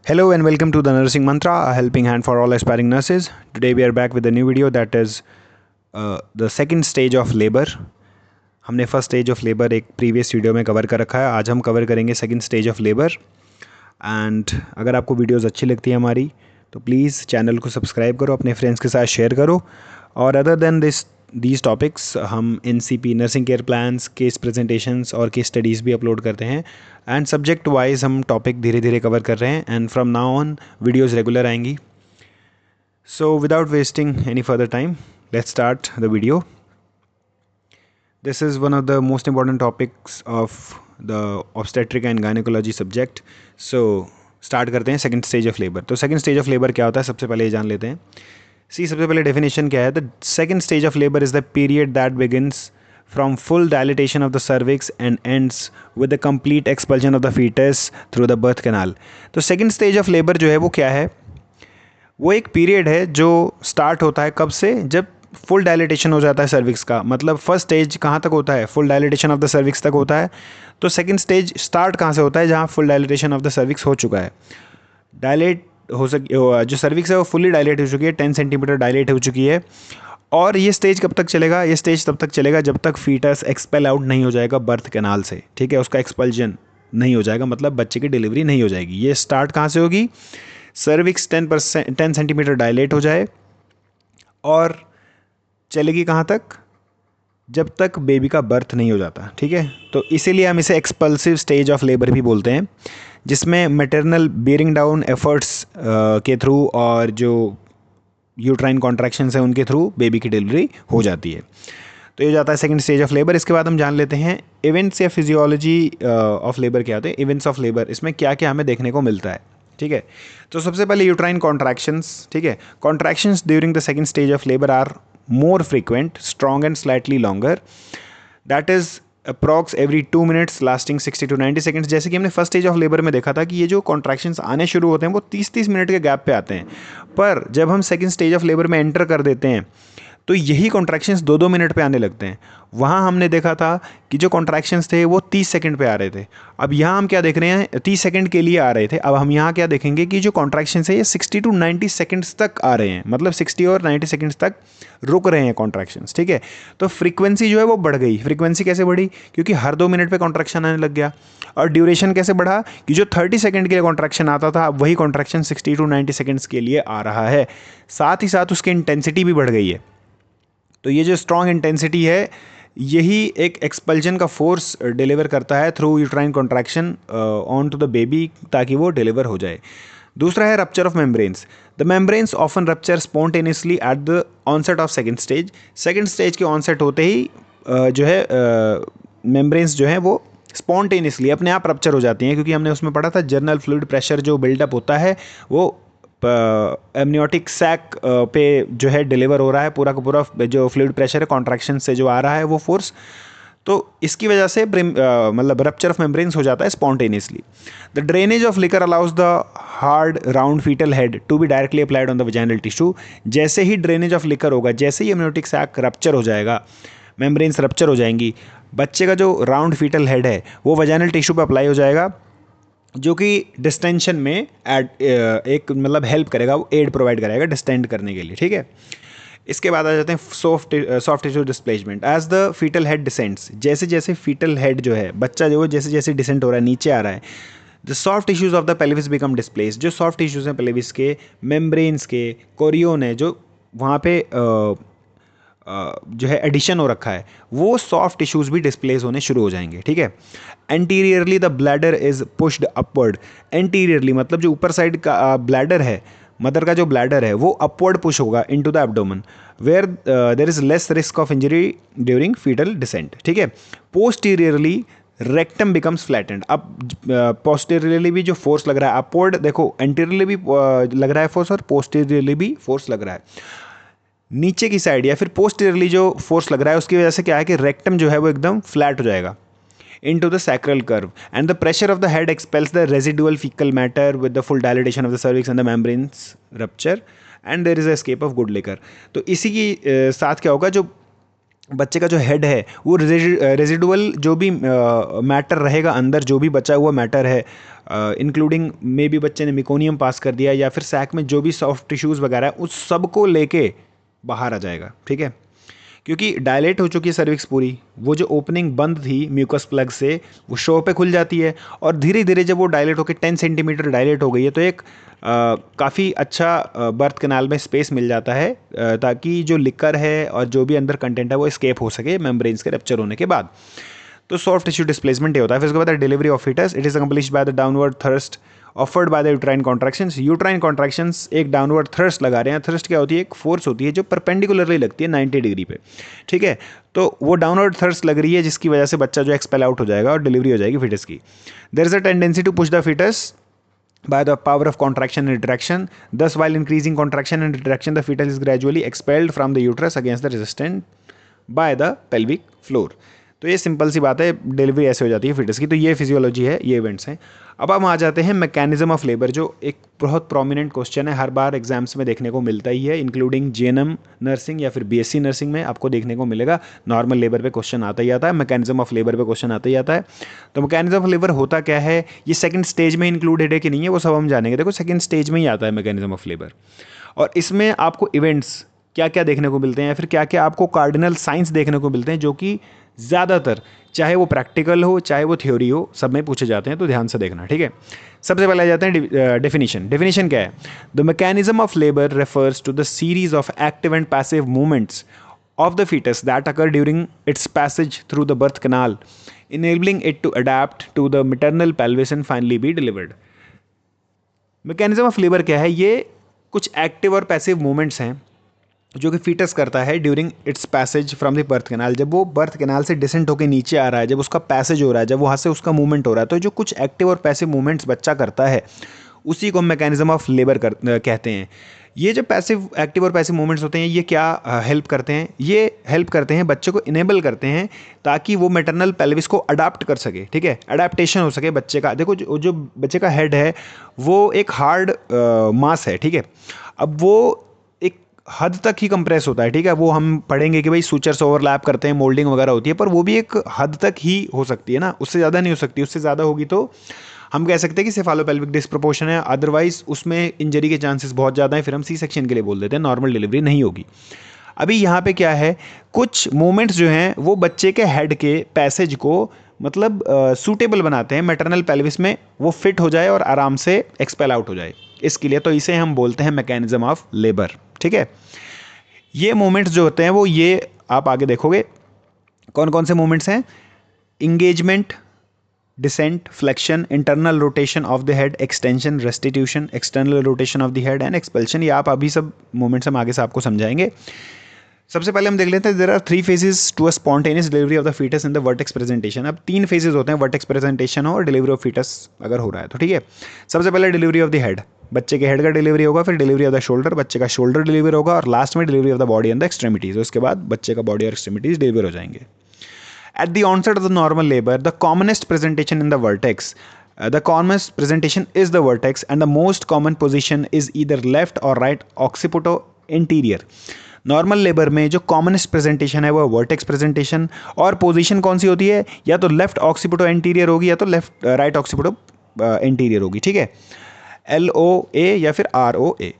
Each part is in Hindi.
Hello and welcome to the Nursing Mantra, a helping hand for all aspiring nurses. Today we are back with a new video that is the second stage of labor. हमने फर्स्ट स्टेज ऑफ लेबर एक प्रीवियस वीडियो में कवर कर रखा है. आज हम कवर करेंगे second stage of labour. And अगर आपको वीडियोस अच्छी लगती है हमारी तो प्लीज़ चैनल को सब्सक्राइब करो, अपने फ्रेंड्स के साथ शेयर करो. और अदर देन दीज टॉपिक्स हम NCP nursing care plans, case presentations और केस स्टडीज़ भी अपलोड करते हैं. एंड सब्जेक्ट वाइज हम टॉपिक धीरे धीरे कवर कर रहे हैं. And from now on videos regular आएंगी. So without wasting any further time, let's start the video. This is one of the most important topics of the obstetric and gynecology subject. So start करते हैं सेकंड स्टेज ऑफ लेबर. तो सेकंड स्टेज ऑफ लेबर क्या होता है सबसे पहले ये जान लेते हैं. सबसे पहले डेफिनेशन क्या है. The second stage of labour is the period that begins from full dilatation of the cervix and ends with the complete expulsion of the foetus through the birth canal. तो सेकंड स्टेज ऑफ लेबर जो है वो क्या है, वो एक पीरियड है जो स्टार्ट होता है कब से, जब फुल डायलिटेशन हो जाता है सर्विक्स का. मतलब फर्स्ट स्टेज कहाँ तक होता है, full dilatation of the cervix तक होता है. तो सेकंड स्टेज स्टार्ट कहाँ से होता है, जहाँ full dilatation of the cervix हो चुका है. डायलेट हो जो सर्विक्स है वो फुली डायलेट हो चुकी है, 10 सेंटीमीटर डायलेट हो चुकी है. और ये स्टेज कब तक चलेगा, ये स्टेज तब तक चलेगा जब तक फीटस एक्सपेल आउट नहीं हो जाएगा बर्थ कैनाल से. ठीक है, उसका एक्सपल्जन नहीं हो जाएगा, मतलब बच्चे की डिलीवरी नहीं हो जाएगी. ये स्टार्ट कहाँ से होगी, सर्विक्स 10 सेंटीमीटर डायलेट हो जाए और चलेगी कहाँ तक, जब तक बेबी का बर्थ नहीं हो जाता. ठीक है, तो इसीलिए हम इसे एक्सपल्सिव स्टेज ऑफ लेबर भी बोलते हैं, जिसमें मैटरनल बियरिंग डाउन एफर्ट्स के थ्रू और जो यूट्राइन कॉन्ट्रैक्शंस हैं उनके थ्रू बेबी की डिलीवरी हो जाती है. तो ये जाता है सेकंड स्टेज ऑफ लेबर. इसके बाद हम जान लेते हैं इवेंट्स या फिजियोलॉजी ऑफ लेबर क्या होते हैं. इवेंट्स ऑफ लेबर, इसमें क्या क्या हमें देखने को मिलता है. ठीक है, तो सबसे पहले यूट्राइन कॉन्ट्रैक्शंस. ठीक है, contractions during the second stage of labour are more frequent, strong and slightly longer. That is approx every 2 minutes lasting 60 to 90 seconds. जैसे कि हमने फर्स्ट स्टेज ऑफ लेबर में देखा था कि ये जो कॉन्ट्रैक्शंस आने शुरू होते हैं वो 30-30 मिनट के गैप पे आते हैं. पर जब हम सेकंड स्टेज ऑफ लेबर में एंटर कर देते हैं तो यही कॉन्ट्रैक्शंस 2-2 मिनट पे आने लगते हैं. वहाँ हमने देखा था कि जो कॉन्ट्रैक्शंस थे वो 30 सेकंड पे आ रहे थे. अब यहाँ हम क्या देख रहे हैं, 30 सेकंड के लिए आ रहे थे. अब हम यहाँ क्या देखेंगे कि जो कॉन्ट्रैक्शंस है ये 60 to 90 सेकंड्स तक आ रहे हैं, मतलब 60 और 90 सेकंड्स तक रुक रहे हैं कॉन्ट्रैक्शंस. ठीक है, तो फ्रीक्वेंसी जो है वो बढ़ गई. फ्रीक्वेंसी कैसे बढ़ी, क्योंकि हर 2 मिनट पे कॉन्ट्रैक्शन आने लग गया. और ड्यूरेशन कैसे बढ़ा, कि जो 30 सेकंड के लिए कॉन्ट्रैक्शन आता था अब वही कॉन्ट्रैक्शन 60 to 90 सेकंड्स के लिए आ रहा है. साथ ही साथ उसकी इंटेंसिटी भी बढ़ गई है. तो ये जो स्ट्रॉन्ग इंटेंसिटी है यही एक एक्सपल्जन का फोर्स डिलीवर करता है through uterine contraction on to the baby, ताकि वो डिलीवर हो जाए. दूसरा है rupture of membranes. The membranes often rupture spontaneously at the onset of second stage. Second stage के ऑनसेट होते ही जो है मेम्ब्रेन्स जो है वो स्पॉन्टेनियसली अपने आप रप्चर हो जाती हैं, क्योंकि हमने उसमें पढ़ा था जर्नल फ्लूइड प्रेशर जो बिल्डअप होता है वो एमनियोटिक सैक पे जो है डिलीवर हो रहा है. पूरा का पूरा जो फ्लूइड प्रेशर है कॉन्ट्रैक्शन से जो आ रहा है वो फोर्स, तो इसकी वजह से मतलब रप्चर ऑफ मेम्ब्रेन्स हो जाता है spontaneously. The drainage of liquor allows the hard round fetal head to be directly applied on the vaginal tissue. जैसे ही ड्रेनेज ऑफ लिकर होगा, जैसे ही एमनियोटिक सैक रप्चर हो जाएगा, मेम्ब्रेन्स रप्चर हो जाएंगी, बच्चे का जो राउंड फीटल हेड है वो वजाइनल टिश्यू पे अप्लाई हो जाएगा, जो कि डिस्टेंशन में एक मतलब हेल्प करेगा, वो एड प्रोवाइड करेगा डिस्टेंड करने के लिए. ठीक है, इसके बाद आ जाते हैं soft tissue displacement. As the fetal head descends, जैसे जैसे फीटल हेड जो है बच्चा जो जैसे जैसे डिसेंट हो रहा है, नीचे आ रहा है, the soft tissues of the pelvis become displace. जो सॉफ्ट टिश्यूज हैं पेल्विस के, मेम्ब्रेन्स के, कोरियोन है जो वहाँ पे जो है एडिशन हो रखा है, वो सॉफ्ट टिश्यूज भी डिस्प्लेस होने शुरू हो जाएंगे. ठीक है, anteriorly the bladder is pushed upward. Anteriorly मतलब जो ऊपर साइड का ब्लैडर है, मदर का जो ब्लैडर है वो अपवर्ड पुश होगा into the abdomen, where there is less risk of injury during fetal descent. ठीक है, पोस्टीरियरली रेक्टम बिकम्स फ्लैटेंड. अब पोस्टीरियरली भी जो फोर्स लग रहा है अपवर्ड, देखो एंटीरियरली भी लग रहा है फोर्स और पोस्टीरियरली भी फोर्स लग रहा है. नीचे की साइड या फिर पोस्टीरियरली जो फोर्स लग रहा है उसकी वजह से क्या है कि रेक्टम जो है वो एकदम फ्लैट हो जाएगा into the sacral curve, and the pressure of the head expels the residual fecal matter with the full dilatation of the cervix and the membranes rupture, and there is a escape of good liquor. तो इसी की साथ क्या होगा, जो बच्चे का जो हेड है वो रेजिडुअल जो भी मैटर रहेगा अंदर, जो भी बचा हुआ मैटर है, इंक्लूडिंग मे बी बच्चे ने मिकोनियम पास कर दिया या फिर सैक में जो भी सॉफ्ट टिश्यूज़ वगैरह है, उस सब को लेके बाहर आ जाएगा। ठीक है, क्योंकि डायलेट हो चुकी है सर्विक्स पूरी, वो जो ओपनिंग बंद थी म्यूकस प्लग से वो शो पे खुल जाती है, और धीरे धीरे जब वो डायलेट होकर 10 सेंटीमीटर डायलेट हो गई है तो एक काफ़ी अच्छा बर्थ कैनाल में स्पेस मिल जाता है, ताकि जो लिकर है और जो भी अंदर कंटेंट है वो स्केप हो सके मेम्ब्रेन्स के रप्चर होने के बाद। तो सॉफ्ट टिश्यू डिस्प्लेसमेंट ये होता है। फिर उसके बाद delivery of fetus, it is accomplished by the downward thrust offered by the uterine contractions. Uterine contractions एक डाउनवर्ड थ्रस्ट लगा रहे हैं। थ्रस्ट क्या होती है? एक फोर्स होती है जो परपेंडिकुलरली लगती है 90 डिग्री पे। ठीक है, तो वो डाउनवर्ड थ्रस्ट लग रही है जिसकी वजह से बच्चा जो एक्सपेल आउट हो जाएगा और डिलीवरी हो जाएगी फीटस की। There is a tendency to push the fetus by the power of contraction and retraction. Thus, while increasing contraction and retraction, the fetus is gradually expelled from the uterus against the resistance by the pelvic floor. तो ये सिंपल सी बात है, डिलीवरी ऐसे हो जाती है फीटस की। तो ये फिजियोलॉजी है, ये इवेंट्स हैं। अब हम आ जाते हैं मैकेनिज्म ऑफ लेबर, जो एक बहुत प्रोमिनेंट क्वेश्चन है, हर बार एग्जाम्स में देखने को मिलता ही है, इंक्लूडिंग जीएनएम नर्सिंग या फिर बीएससी नर्सिंग में आपको देखने को मिलेगा। नॉर्मल लेबर पे क्वेश्चन आता ही आता है, मैकेनिज्म ऑफ लेबर पे क्वेश्चन आता ही आता है। तो मैकेनिज्म ऑफ लेबर होता क्या है, ये सेकंड स्टेज में इंक्लूडेड है कि नहीं है, वो सब हम जानेंगे। देखो, सेकंड स्टेज में ही आता है मैकेनिज्म ऑफ लेबर, और इसमें आपको इवेंट्स क्या क्या देखने को मिलते हैं या फिर क्या क्या आपको कार्डिनल साइंस देखने को मिलते हैं, जो कि ज़्यादातर चाहे वो प्रैक्टिकल हो चाहे वो थ्योरी हो, सब में पूछे जाते हैं। तो ध्यान से देखना। ठीक है, सबसे पहले आ जाते हैं डेफिनेशन। डेफिनेशन क्या है? The mechanism of labour refers to the series of active and passive movements of the fetus that occur during its passage through the birth canal, enabling it to adapt to the maternal pelvis and finally be delivered. Mechanism of labour क्या है? ये कुछ एक्टिव और पैसिव मूवमेंट्स हैं जो कि फीटस करता है during its passage from the birth canal. जब वो बर्थ कैनाल से डिसेंट होकर नीचे आ रहा है, जब उसका पैसेज हो रहा है, जब वहाँ से उसका मूवमेंट हो रहा है, तो जो कुछ एक्टिव और पैसिव मूवमेंट्स बच्चा करता है उसी को मैकेनिज्म ऑफ लेबर कहते हैं। ये जो पैसिव एक्टिव और पैसिव मूवमेंट्स होते हैं, ये क्या हेल्प करते हैं? ये हेल्प करते हैं, बच्चे को इनेबल करते हैं ताकि वो मैटरनल पेल्विस को अडाप्ट कर सके। ठीक है, अडेप्टेशन हो सके बच्चे का। देखो, जो बच्चे का हेड है वो एक हार्ड मास है। ठीक है, अब वो एक हद तक ही कंप्रेस होता है। ठीक है, वो हम पढ़ेंगे कि भाई सूचर्स ओवरलैप करते हैं, मोल्डिंग वगैरह होती है, पर वो भी एक हद तक ही हो सकती है ना, उससे ज़्यादा नहीं हो सकती। उससे ज़्यादा होगी तो हम कह सकते हैं कि सेफालोपेल्विक डिस्प्रोपोर्शन है, अदरवाइज उसमें इंजरी के चांसेस बहुत ज़्यादा हैं, फिर हम सी सेक्शन के लिए बोल देते हैं, नॉर्मल डिलीवरी नहीं होगी। अभी यहाँ पे क्या है, कुछ मूवमेंट्स जो हैं वो बच्चे के हेड के पैसेज को मतलब सूटेबल बनाते हैं, मैटरनल पेल्विस में वो फिट हो जाए और आराम से एक्सपेल आउट हो जाए, इसके लिए। तो इसे हम बोलते हैं मैकेनिज्म ऑफ लेबर। ठीक है, ये मूवमेंट्स जो होते हैं वो ये आप आगे देखोगे कौन कौन से मूवमेंट्स हैं। Engagement, descent, flexion, internal rotation of the head, extension, restitution, external rotation of the head and expulsion। ये आप अभी सब मोमेंट्स हम आगे से आपको समझाएंगे। सबसे पहले हम देख लेते हैं, there are 3 phases to a spontaneous delivery of the fetus in the vertex presentation। अब 3 phases होते हैं, वर्टेक्स प्रेजेंटेशन और डिलीवरी ऑफ फीटस अगर हो रहा है तो। ठीक है, सबसे पहले डिलीवरी ऑफ द हेड, बच्चे के हेड का डिलीवरी होगा, फिर डिलीवरी ऑफ द शोल्डर, बच्चे का शोल्डर डिलीवरी होगा, और लास्ट में delivery of the body and the extremities. उसके बाद बच्चे का बॉडी और एक्सट्रीमिटीज डिलीवर हो जाएंगे। At the onset of the normal labor, the commonest presentation in the vertex, the commonest presentation is the vertex, and the most common position is either left or right occiputo-anterior। Normal labour में जो कॉमनेस्ट प्रेजेंटेशन है वो वर्टेक्स प्रेजेंटेशन, और पोजीशन कौन सी होती है? या तो लेफ्ट ऑक्सीपुटो एंटीरियर होगी या तो लेफ्ट राइट ऑक्सीपुटो एंटीरियर होगी। ठीक है, LOA या फिर ROA।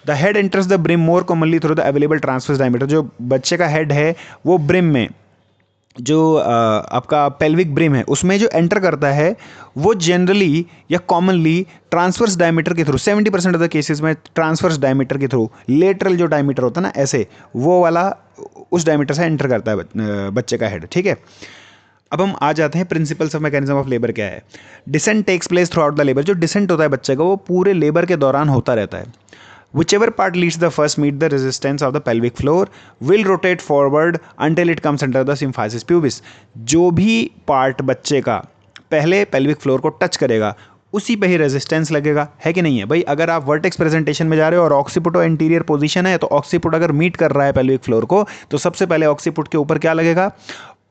The head enters the brim more commonly through the available transverse diameter. जो बच्चे का हेड है वो ब्रिम में, जो आपका पेल्विक ब्रिम है उसमें जो एंटर करता है वो जनरली या कॉमनली ट्रांसवर्स डायमीटर के थ्रू, 70% ऑफ द केसेस में ट्रांसवर्स डायमीटर के थ्रू, लेटरल जो डायमीटर होता है ना ऐसे, वो वाला उस डायमीटर से एंटर करता है बच्चे का हेड। ठीक है, अब हम आ जाते हैं principles of mechanism of labour क्या है। Descent takes place throughout the labour. जो डिसेंट होता है बच्चे का वो पूरे लेबर के दौरान होता रहता है। Whichever part leads the first meet the resistance of the pelvic floor will rotate forward until it comes under the symphysis pubis। जो भी पार्ट बच्चे का पहले पेल्विक फ्लोर को टच करेगा उसी पे ही रेजिस्टेंस लगेगा, है कि नहीं है भाई? अगर आप वर्टेक्स प्रेजेंटेशन में जा रहे हो और ऑक्सीपुटो एंटीरियर पोजीशन है, तो ऑक्सीपुट अगर मीट कर रहा है पेल्विक फ्लोर को, तो सबसे पहले ऑक्सीपुट के ऊपर क्या लगेगा?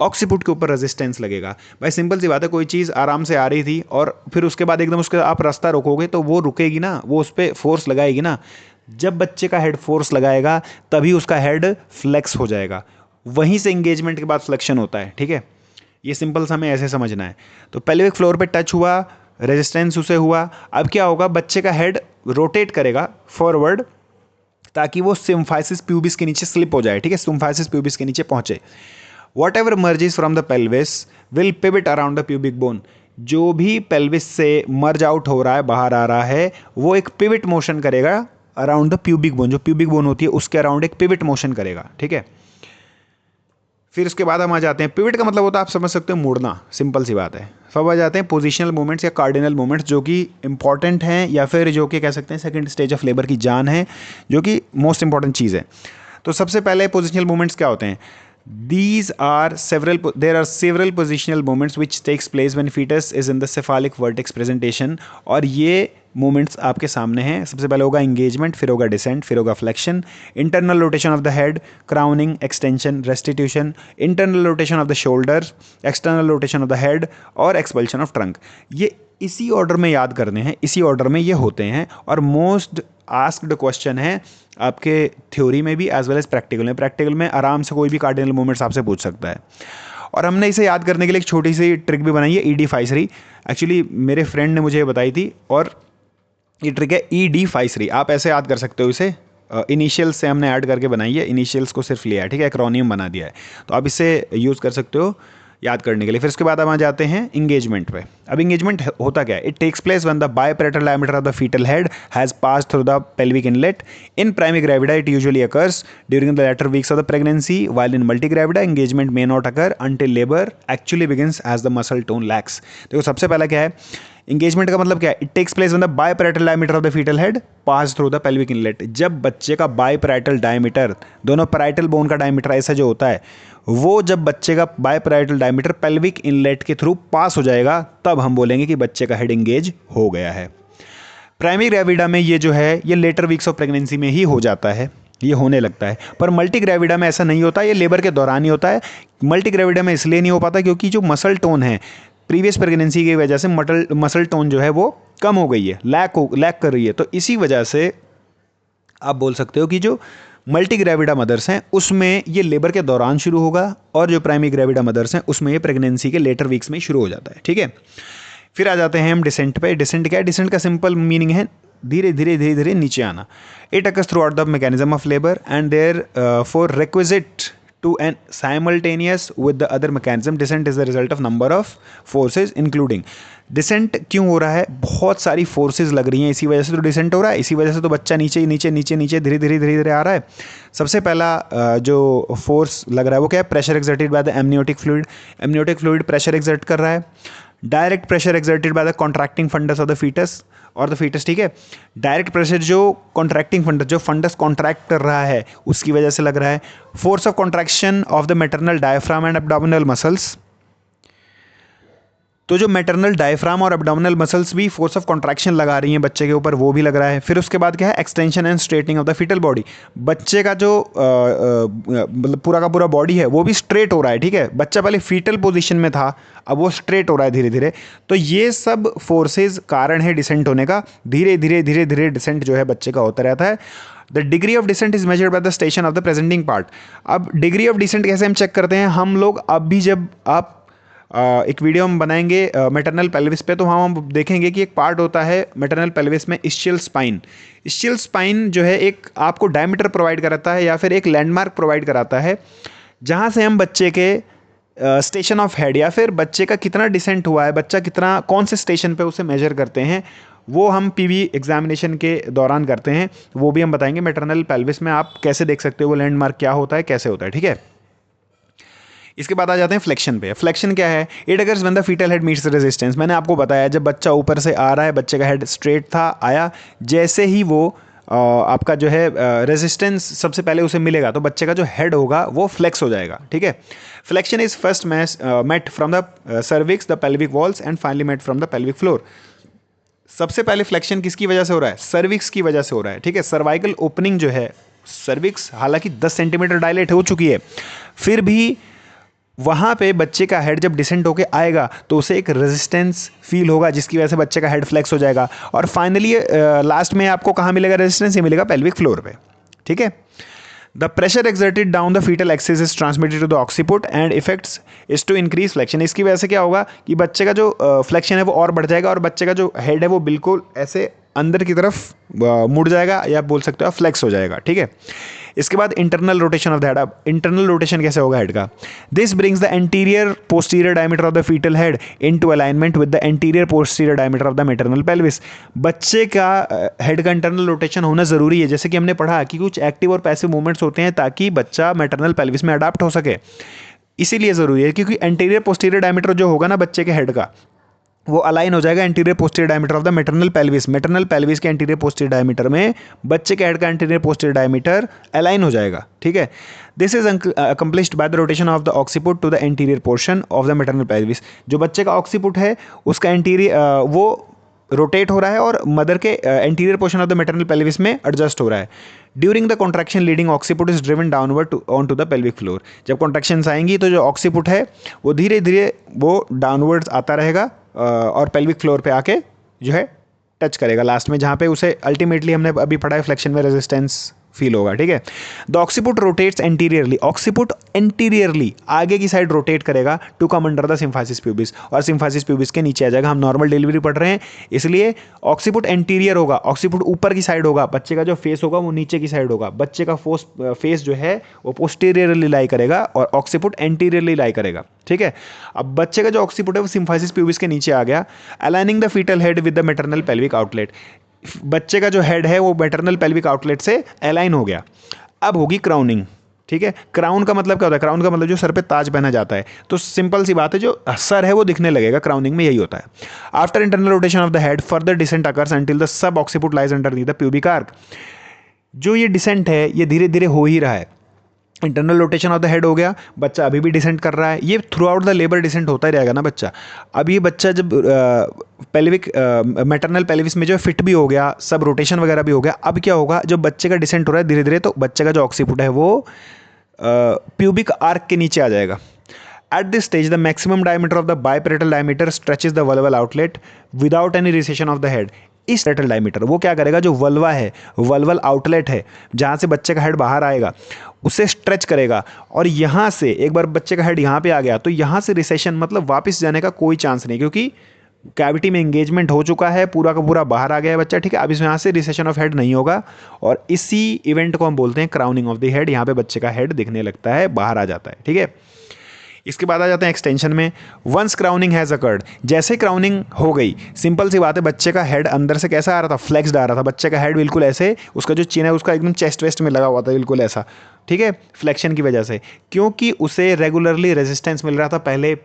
ऑक्सीपुट के ऊपर रेजिस्टेंस लगेगा। भाई सिंपल सी बात है, कोई चीज़ आराम से आ रही थी और फिर उसके बाद एकदम उसका आप रास्ता रोकोगे तो वो रुकेगी ना, वो उस पर फोर्स लगाएगी ना। जब बच्चे का हेड फोर्स लगाएगा तभी उसका हेड फ्लेक्स हो जाएगा, वहीं से इंगेजमेंट के बाद फ्लेक्शन होता है, ठीक है। ये सिंपल सा हमें ऐसे समझना है। तो पेल्विक फ्लोर पे टच हुआ, रेजिस्टेंस उसे हुआ, अब क्या होगा, बच्चे का हेड रोटेट करेगा फॉरवर्ड ताकि वो सिम्फाइसिस प्यूबिस के नीचे स्लिप हो जाए, ठीक है, सिम्फाइसिस प्यूबिस के नीचे पहुंचे। What ever merges from the pelvis will pivot around the pubic bone. जो भी पेल्विस से मर्ज आउट हो रहा है, बाहर आ रहा है, वो एक पिविट मोशन करेगा अराउंड द प्यूबिक बोन। जो प्यूबिक बोन होती है उसके अराउंड एक पिविट मोशन करेगा, ठीक है। फिर उसके बाद हम आ जाते हैं, पिविट का मतलब होता है, आप समझ सकते हो, मुड़ना, सिंपल सी बात है। सब आ जाते हैं पोजिशनल मूवमेंट्स या कार्डिनल मूवमेंट्स, जो कि इंपॉर्टेंट हैं या फिर जो कि कह सकते हैं सेकंड स्टेज ऑफ लेबर की जान है, जो कि मोस्ट इंपॉर्टेंट चीज़ है। तो सबसे पहले पोजिशनल मूवमेंट्स क्या होते हैं? There are several positional movements which takes place when fetus is in the cephalic vertex presentation। और ये मूवमेंट्स आपके सामने हैं। सबसे पहले होगा इंगेजमेंट, फिर होगा डिसेंट, फिर होगा flexion, internal rotation of the head, crowning, extension, restitution, internal rotation of the shoulder, external rotation of the head और एक्सपल्शन ऑफ ट्रंक। ये इसी ऑर्डर में याद करने हैं, इसी ऑर्डर में ये होते हैं। और मोस्ट आस्क्ड क्वेश्चन है आपके थ्योरी में भी एज वेल एज प्रैक्टिकल में। प्रैक्टिकल में आराम से कोई भी कार्डिनल मूवमेंट्स आपसे पूछ सकता है। और हमने इसे याद करने के लिए एक छोटी सी ट्रिक भी बनाई है, ED53। एक्चुअली मेरे फ्रेंड ने मुझे ये बताई थी, और ये ट्रिक है ED53। आप ऐसे याद कर सकते हो इसे, इनिशियल्स से हमने ऐड करके बनाई है, इनिशियल्स को सिर्फ लिया है, ठीक है, एक्रोनियम बना दिया है। तो आप इसे यूज़ कर सकते हो याद करने के लिए। फिर उसके बाद हम आ जाते हैं इंगेजमेंट पे। अब इंगेजमेंट होता क्या है? It takes place when the biparietal diameter of the fetal head has passed through the pelvic inlet. In primary gravida it usually occurs during the later weeks of the pregnancy, while in multi gravida engagement may not occur until labour actually begins as the muscle tone lax. देखो सबसे पहला क्या है, इंगेजमेंट का मतलब क्या है? It takes place when the biparietal diameter of the fetal head pass through the pelvic inlet. जब बच्चे का बायपैरेटल डायमीटर, दोनों पैराइटल बोन का डायमीटर ऐसा जो होता है, वो जब बच्चे का बायपैरेटल डायमीटर पेल्विक इनलेट के थ्रू पास हो जाएगा, तब हम बोलेंगे कि बच्चे का हेड इंगेज हो गया है। प्राइमरी ग्रेविडा में ये जो है, ये लेटर वीक्स ऑफ प्रेगनेंसी में ही हो जाता है, ये होने लगता है। पर मल्टी ग्रेविडा में ऐसा नहीं होता, ये लेबर के दौरान ही होता है। मल्टी ग्रेविडा में इसलिए नहीं हो पाता क्योंकि जो मसल टोन है, प्रीवियस प्रेगनेंसी की वजह से मसल टोन जो है वो कम हो गई है, लैक कर रही है। तो इसी वजह से आप बोल सकते हो कि जो मल्टी ग्रेविडा मदर्स हैं उसमें ये लेबर के दौरान शुरू होगा, और जो प्राइमरी ग्रेविडा मदर्स हैं उसमें ये प्रेगनेंसी के लेटर वीक्स में शुरू हो जाता है, ठीक है। फिर आ जाते हैं हम डिसेंट पे। डिसेंट क्या है? डिसेंट का सिंपल मीनिंग है धीरे धीरे धीरे धीरे नीचे आना। It occurs throughout the mechanism of labour and therefore requisite to an simultaneous with the other mechanism. Descent is the result of number of forces including। Descent क्यों हो रहा है? बहुत सारी फोर्सेज लग रही हैं, इसी वजह से तो डिसेंट हो रहा है। इसी वजह से तो बच्चा नीचे नीचे नीचे नीचे धीरे धीरे धीरे धीरे आ रहा है। सबसे पहला जो फोर्स लग रहा है वो क्या है? Pressure exerted by the amniotic fluid. Amniotic fluid pressure exert कर रहा है। Direct pressure exerted by the contracting fundus of the fetus और द फीटस, ठीक है। डायरेक्ट प्रेशर जो कॉन्ट्रैक्टिंग फंडस, जो फंडस कॉन्ट्रैक्ट कर रहा है उसकी वजह से लग रहा है। Force of contraction of the maternal diaphragm and abdominal muscles. तो जो मैटरनल डायफ्राम और एब्डोमिनल मसल्स भी फोर्स ऑफ कॉन्ट्रैक्शन लगा रही हैं बच्चे के ऊपर, वो भी लग रहा है। फिर उसके बाद क्या है? Extension and straightening of the fetal body. बच्चे का जो मतलब पूरा का पूरा बॉडी है वो भी स्ट्रेट हो रहा है, ठीक है। बच्चा पहले फीटल पोजीशन में था, अब वो स्ट्रेट हो रहा है धीरे धीरे। तो ये सब फोर्सेज कारण है डिसेंट होने का। धीरे धीरे धीरे धीरे डिसेंट जो है बच्चे का होता रहता है। The degree of descent is measured by the station of the presenting part. अब डिग्री ऑफ डिसेंट कैसे हम चेक करते हैं? हम लोग अब भी जब आप एक वीडियो हम बनाएंगे मैटरनल पेल्विस पे, तो वहाँ हम देखेंगे कि एक पार्ट होता है मैटरनल पेल्विस में, इस्चियल स्पाइन। इस्चियल स्पाइन जो है एक आपको डायमीटर प्रोवाइड कराता है या फिर एक लैंडमार्क प्रोवाइड कराता है, जहाँ से हम बच्चे के स्टेशन ऑफ हेड या फिर बच्चे का कितना डिसेंट हुआ है, बच्चा कितना कौन से स्टेशन पे उसे मेजर करते हैं। वो हम पीवी एग्जामिनेशन के दौरान करते हैं, वो भी हम बताएंगे। मैटरनल पेल्विस में आप कैसे देख सकते हो वो लैंडमार्क क्या होता है, कैसे होता है, ठीक है। इसके बाद आ जाते हैं फ्लेक्शन पे। फ्लेक्शन क्या है? It occurs when the fetal head meets resistance. मैंने आपको बताया जब बच्चा ऊपर से आ रहा है, बच्चे का हेड स्ट्रेट था, आया, जैसे ही वो आपका जो है रेजिस्टेंस सबसे पहले उसे मिलेगा, तो बच्चे का जो हेड होगा वो फ्लेक्स हो जाएगा, ठीक है। Flexion is first met from the cervix, the pelvic walls and finally met from the pelvic floor. सबसे पहले फ्लेक्शन किसकी वजह से हो रहा है? सर्विक्स की वजह से हो रहा है, ठीक है। सर्वाइकल ओपनिंग जो है, सर्विक्स हालांकि 10 सेंटीमीटर डायलेट हो चुकी है, फिर भी वहाँ पे बच्चे का हेड जब डिसेंट होके आएगा तो उसे एक रेजिस्टेंस फील होगा, जिसकी वजह से बच्चे का हेड फ्लेक्स हो जाएगा। और फाइनली लास्ट में आपको कहाँ मिलेगा रेजिस्टेंस? ये मिलेगा पेल्विक फ्लोर पे, ठीक है। The pressure exerted down the fetal axis is transmitted to the occiput and effects is to increase flexion. इसकी वजह से क्या होगा कि बच्चे का जो फ्लेक्शन है वो और बढ़ जाएगा और बच्चे का जो हेड है वो बिल्कुल ऐसे अंदर की तरफ मुड़ जाएगा या बोल सकते हो फ्लेक्स हो जाएगा, ठीक है। इसके बाद internal rotation of the head. अब इंटरनल रोटेशन कैसे होगा हेड का? This brings the anterior posterior diameter of the fetal head into alignment with the anterior posterior diameter of the maternal pelvis. बच्चे का हेड का इंटरनल रोटेशन होना जरूरी है, जैसे कि हमने पढ़ा कि कुछ एक्टिव और पैसिव मूवमेंट्स होते हैं ताकि बच्चा मैटरनल पेल्विस में अडाप्ट हो सके, इसीलिए जरूरी है। क्योंकि एंटीरियर पोस्टीरियर डायमीटर जो होगा ना बच्चे के हेड का, वो अलाइन हो जाएगा anterior posterior diameter of the maternal pelvis. Maternal pelvis के एंटीरियर पोस्टीरियर डायमीटर में बच्चे के हेड का एंटीरियर पोस्टीरियर डायमीटर अलाइन हो जाएगा, ठीक है। This is accomplished by the rotation of the occiput to the anterior portion of the maternal pelvis. जो बच्चे का ऑक्सीपुट है उसका एंटीरियर वो रोटेट हो रहा है और मदर के anterior portion of the maternal pelvis में एडजस्ट हो रहा है। During the contraction leading occiput is driven downward on to the pelvic floor. जब कॉन्ट्रैक्शंस आएंगी तो जो ऑक्सीपुट है वो धीरे धीरे वो डाउनवर्ड्स आता रहेगा और पेल्विक फ्लोर पे आके जो है टच करेगा लास्ट में, जहाँ पे उसे अल्टीमेटली हमने अभी पढ़ा है फ्लेक्शन में रेजिस्टेंस फील होगा, ठीक है। The occiput rotates anteriorly. Occiput anteriorly आगे की साइड रोटेट करेगा to come under the symphysis pubis, और सिम्फासिस प्यूबिस के नीचे आ जाएगा। हम नॉर्मल डिलीवरी पढ़ रहे हैं इसलिए ऑक्सीपुट एंटीरियर होगा, ऑक्सीपुट ऊपर की साइड होगा, बच्चे का जो फेस होगा वो नीचे की साइड होगा। बच्चे का फेस जो है वो पोस्टीरियरली लाई करेगा और ऑक्सीपुट एंटीरियरली लाई करेगा, ठीक है। अब बच्चे का जो ऑक्सीपुट है वो सिम्फासिस प्यूबिस के नीचे आ गया, aligning the fetal head with the maternal pelvic outlet. बच्चे का जो हेड है वो मैटरनल पेल्विक आउटलेट से अलाइन हो गया। अब होगी क्राउनिंग, ठीक है। क्राउन का मतलब क्या होता है? क्राउन का मतलब जो सर पे ताज पहना जाता है। तो सिंपल सी बात है, जो सर है वो दिखने लगेगा, क्राउनिंग में यही होता है। After internal rotation of the head further descent occurs until the sub occiput lies underneath the pubic arch. जो ये डिसेंट है ये धीरे धीरे हो ही रहा है। Internal rotation of the head हो गया, बच्चा अभी भी डिसेंट कर रहा है, ये throughout the labour descent होता ही रहेगा ना बच्चा। अब ये बच्चा जब पेल्विक मैटरनल पेल्विस में जो फिट भी हो गया, सब रोटेशन वगैरह भी हो गया, अब क्या होगा जब बच्चे का डिसेंट हो रहा है धीरे धीरे, तो बच्चे का जो ऑक्सीपुट है वो प्यूबिक आर्क के नीचे आ जाएगा। At this stage, the maximum diameter of the biparietal diameter stretches the vulval outlet without any recession of the head. इस parietal diameter वो क्या करेगा, जो वल्वा है, वल्वल आउटलेट है जहाँ से बच्चे का हेड बाहर आएगा उसे स्ट्रेच करेगा, और यहाँ से एक बार बच्चे का हेड यहाँ पे आ गया तो यहाँ से रिसेशन मतलब वापस जाने का कोई चांस नहीं, क्योंकि कैविटी में एंगेजमेंट हो चुका है, पूरा का पूरा बाहर आ गया है बच्चा, ठीक है। अब इसमें यहाँ से रिसेशन ऑफ हेड नहीं होगा, और इसी इवेंट को हम बोलते हैं क्राउनिंग ऑफ द हेड। यहाँ पे बच्चे का हेड दिखने लगता है, बाहर आ जाता है, ठीक है। इसके बाद आ जाते हैं एक्सटेंशन में। वंस क्राउनिंग हैज़ अकर्ड, जैसे क्राउनिंग हो गई, सिंपल सी बात है, बच्चे का हेड अंदर से कैसा आ रहा था, फ्लेक्स्ड आ रहा था। बच्चे का हेड बिल्कुल ऐसे, उसका जो चिन है उसका एकदम चेस्ट वेस्ट में लगा हुआ था, बिल्कुल ऐसा, ठीक है, फ्लेक्शन की वजह से, क्योंकि उसे रेगुलरली रेजिस्टेंस मिल रहा था। पहले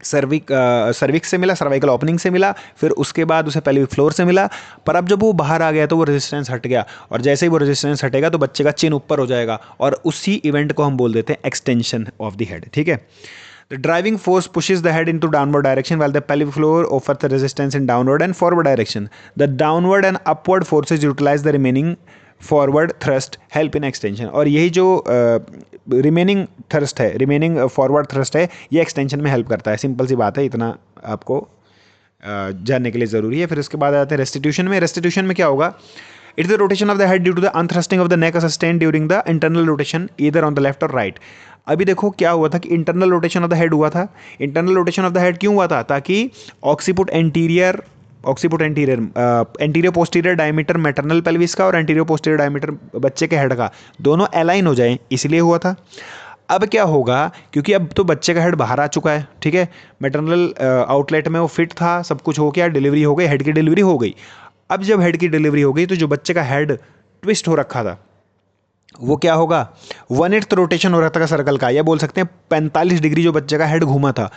सर्विक्स से मिला, सर्वाइकल ओपनिंग से मिला, फिर उसके बाद उसे पेल्विक फ्लोर से मिला, पर अब जब वो बाहर आ गया तो वो रेजिस्टेंस हट गया, और जैसे ही वो रेजिस्टेंस हटेगा तो बच्चे का चिन ऊपर हो जाएगा, और उसी इवेंट को हम बोल देते हैं एक्सटेंशन ऑफ द हेड, ठीक है। The driving force pushes the head into downward direction while the pelvic floor offers the resistance in downward and forward direction. The downward and upward forces utilize the remaining forward thrust help in extension. और यही जो रिमेनिंग थ्रस्ट है, रिमेनिंग फॉरवर्ड थ्रस्ट है, ये एक्सटेंशन में हेल्प करता है। सिंपल सी बात है, इतना आपको जानने के लिए ज़रूरी है। फिर उसके बाद आते हैं रेस्टिट्यूशन में। रेस्टिट्यूशन में क्या होगा? It is the rotation of the head due to the untwisting of the neck sustain during the internal rotation either on the left or right. अभी देखो क्या हुआ था कि internal rotation of the head हुआ था। Internal rotation of the head क्यों हुआ था? ताकि occiput anterior posterior diameter maternal pelvis का और एंटीरियर पोस्टीरियर डायमीटर बच्चे के हेड का दोनों अलाइन हो जाएं, इसलिए हुआ था। अब क्या होगा, क्योंकि अब तो बच्चे का हेड बाहर आ चुका है, ठीक है, मैटरनल आउटलेट में वो फिट था, सब कुछ हो गया, डिलीवरी हो गई, हेड की डिलीवरी हो गई। अब जब हेड की डिलीवरी हो गई तो जो बच्चे का हेड ट्विस्ट हो रखा था वो क्या होगा, 1/8 रोटेशन हो रहा था सर्कल का, या बोल सकते हैं 45 डिग्री जो बच्चे का हेड घूमा था,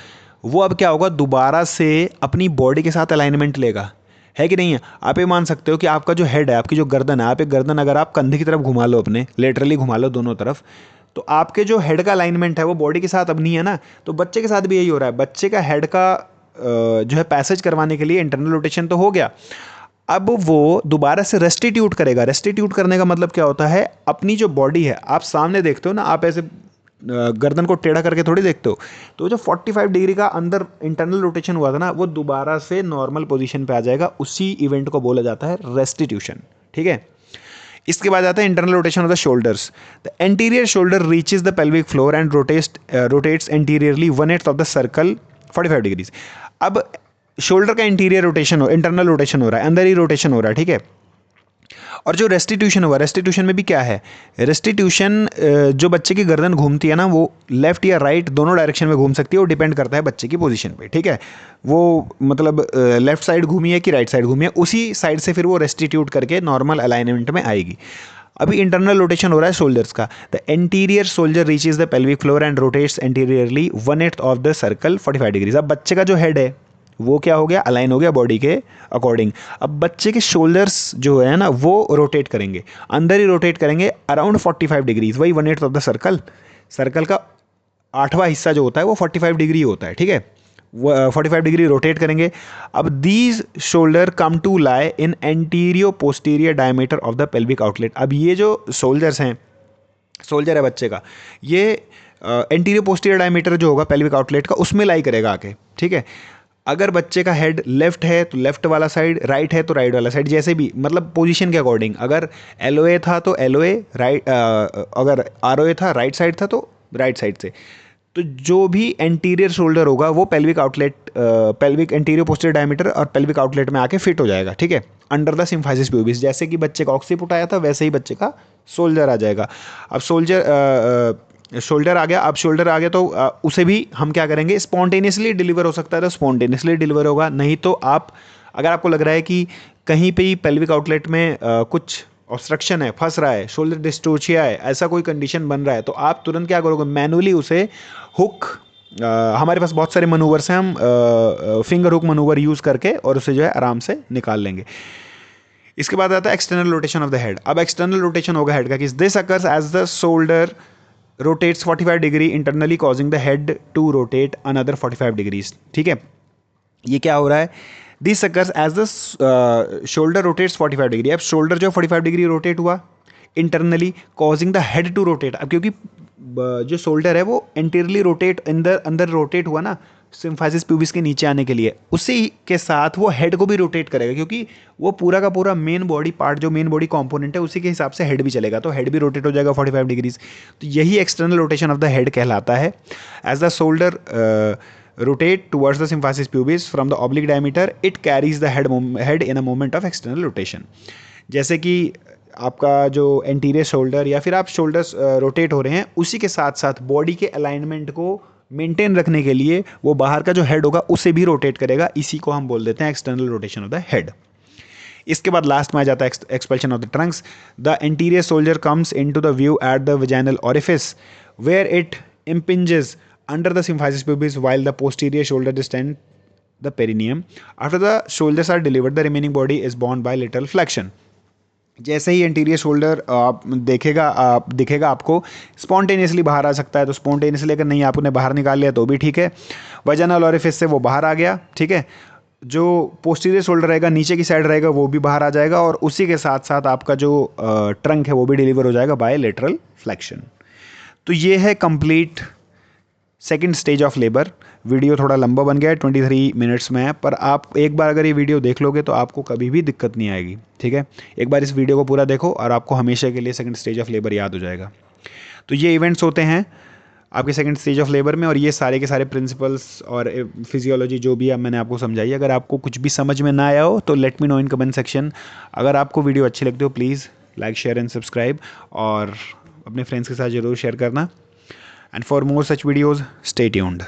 वो अब क्या होगा, दोबारा से अपनी बॉडी के साथ अलाइनमेंट लेगा, है कि नहीं है। आप ये मान सकते हो कि आपका जो हेड है, आपकी जो गर्दन है, आप एक गर्दन अगर आप कंधे की तरफ घुमा लो, अपने लेटरली घुमा लो दोनों तरफ, तो आपके जो हेड का अलाइनमेंट है वो बॉडी के साथ अब नहीं है ना। तो बच्चे के साथ भी यही हो रहा है। बच्चे का हेड का जो है पैसेज करवाने के लिए इंटरनल रोटेशन तो हो गया, अब वो दोबारा से रेस्टिट्यूट करेगा। रेस्टिट्यूट करने का मतलब क्या होता है, अपनी जो बॉडी है, आप सामने देखते हो ना, आप ऐसे गर्दन को टेढ़ा करके थोड़ी देखते हो, तो जो 45 डिग्री का अंदर इंटरनल रोटेशन हुआ था ना, वो दोबारा से नॉर्मल पोजीशन पे आ जाएगा। उसी इवेंट को बोला जाता है रेस्टिट्यूशन, ठीक है। इसके बाद आता है internal rotation of the shoulders. The anterior shoulder reaches the pelvic floor and rotates anteriorly 1/8 of the circle 45 degrees. अब शोल्डर का इंटरनल रोटेशन हो रहा है, अंदर ही रोटेशन हो रहा है, ठीक है। और जो रेस्टिट्यूशन हुआ, रेस्टिट्यूशन में भी क्या है, रेस्टिट्यूशन जो बच्चे की गर्दन घूमती है ना, वो लेफ्ट या राइट दोनों डायरेक्शन में घूम सकती है, वो डिपेंड करता है बच्चे की पोजीशन पे, ठीक है। वो मतलब लेफ्ट साइड घूमी है कि राइट साइड घूमी है, उसी साइड से फिर वो रेस्टिट्यूट करके नॉर्मल अलाइनमेंट में आएगी। अभी इंटरनल रोटेशन हो रहा है शोल्डर्स का। The anterior shoulder reaches the pelvic floor and rotates anteriorly 1/8 of the circle 45 degrees. अब बच्चे का जो हेड है वो क्या हो गया, अलाइन हो गया बॉडी के अकॉर्डिंग। अब बच्चे के शोल्डर्स जो है ना वो रोटेट करेंगे, अंदर ही रोटेट करेंगे अराउंड 45 डिग्रीज, वही 1/8 ऑफ द सर्कल। सर्कल का 8वां हिस्सा जो होता है वो 45 डिग्री होता है, ठीक है। 45 डिग्री रोटेट करेंगे। अब these shoulder come to lie in antero posterior diameter of the pelvic outlet. अब ये जो शोल्डर्स हैं, शोल्डर है बच्चे का, ये एंटीरियो पोस्टीरियर डायमीटर जो होगा पेल्विक आउटलेट का उसमें लाई करेगा आके, ठीक है। अगर बच्चे का हेड लेफ्ट है तो लेफ्ट वाला साइड, राइट है तो राइट वाला साइड, जैसे भी मतलब पोजीशन के अकॉर्डिंग। अगर एलओए था तो एलओए राइट, अगर आरओए था राइट साइड था तो राइट साइड से। तो जो भी एंटीरियर शोल्डर होगा वो pelvic outlet, pelvic anterior posterior diameter और पेल्विक आउटलेट में आके फिट हो जाएगा, ठीक है, अंडर द सिम्फाइसिस प्यूबिस। जैसे कि बच्चे का ऑक्सीपुट आया था वैसे ही बच्चे का शोल्डर आ जाएगा। अब शोल्डर आ गया, अब शोल्डर आ गया तो उसे भी हम क्या करेंगे, स्पॉन्टेनियसली डिलीवर हो सकता है तो स्पॉन्टेनियसली डिलीवर होगा, नहीं तो आप अगर आपको लग रहा है कि कहीं पे ही पेल्विक आउटलेट में कुछ ऑब्स्ट्रक्शन है, फंस रहा है, शोल्डर डिस्टोर्शिया है, ऐसा कोई कंडीशन बन रहा है, तो आप तुरंत क्या करोगे, मैनुअली उसे हुक, हमारे पास बहुत सारे मनूवर्स हैं, हम फिंगर हुक मनूवर यूज़ करके और उसे जो है आराम से निकाल लेंगे। इसके बाद आता है external rotation of the head. अब एक्सटर्नल रोटेशन होगा हेड का कि this occurs as the shoulder rotates 45 degree internally causing the head to rotate another 45 degrees, ठीक है। ये क्या हो रहा है, this occurs as the shoulder rotates 45 degree. अब शोल्डर जो 45 डिग्री रोटेट हुआ internally, causing the head to rotate। अब क्योंकि जो शोल्डर है वो एंटीरियरली रोटेट, अंदर रोटेट हुआ ना सिम्फाइसिस प्यूबिस के नीचे आने के लिए, उसी के साथ वो हेड को भी रोटेट करेगा, क्योंकि वो पूरा का पूरा मेन बॉडी पार्ट, जो मेन बॉडी कंपोनेंट है उसी के हिसाब से हेड भी चलेगा, तो हेड भी रोटेट हो जाएगा 45 डिग्रीज। तो यही external rotation of the head कहलाता है। As the shoulder rotate towards the symphysis pubis from the oblique diameter, it carries the head in a moment of external rotation. जैसे कि आपका जो एंटीरियर शोल्डर या फिर आप शोल्डर्स रोटेट हो रहे हैं, उसी के साथ साथ बॉडी के अलाइनमेंट को मेंटेन रखने के लिए वो बाहर का जो हेड होगा उसे भी रोटेट करेगा। इसी को हम बोल देते हैं external rotation of the head. इसके बाद लास्ट में आ जाता है expulsion of the trunks. The anterior shoulder comes into the view at the vaginal orifice where it impinges under the symphysis pubis while the posterior shoulder distends the perineum. After the shoulders are delivered, the remaining body is borne by lateral flexion. जैसे ही एंटीरियर शोल्डर दिखेगा आपको, स्पॉन्टेनियसली बाहर आ सकता है, तो स्पॉन्टेनियसली अगर नहीं आपने बाहर निकाल लिया तो भी ठीक है, वजाइनल ओरिफिस से वो बाहर आ गया, ठीक है। जो पोस्टीरियर शोल्डर रहेगा नीचे की साइड रहेगा वो भी बाहर आ जाएगा, और उसी के साथ साथ आपका जो ट्रंक है वो भी डिलीवर हो जाएगा बाय लेटरल फ्लेक्शन। तो ये है complete second stage of labour. Video थोड़ा लंबा बन गया है, 23 मिनट्स में है, पर आप एक बार अगर ये वीडियो देख लोगे तो आपको कभी भी दिक्कत नहीं आएगी, ठीक है। एक बार इस वीडियो को पूरा देखो और आपको हमेशा के लिए सेकंड स्टेज ऑफ लेबर याद हो जाएगा। तो ये इवेंट्स होते हैं आपके सेकंड स्टेज ऑफ लेबर में, और ये सारे के सारे प्रिंसिपल्स और फिजियोलॉजी जो भी मैंने आपको समझाई। अगर आपको कुछ भी समझ में ना आया हो तो let me know in comment section. अगर आपको वीडियो अच्छी लगती हो please like, share and subscribe, और अपने फ्रेंड्स के साथ ज़रूर शेयर करना। And for more such videos stay tuned.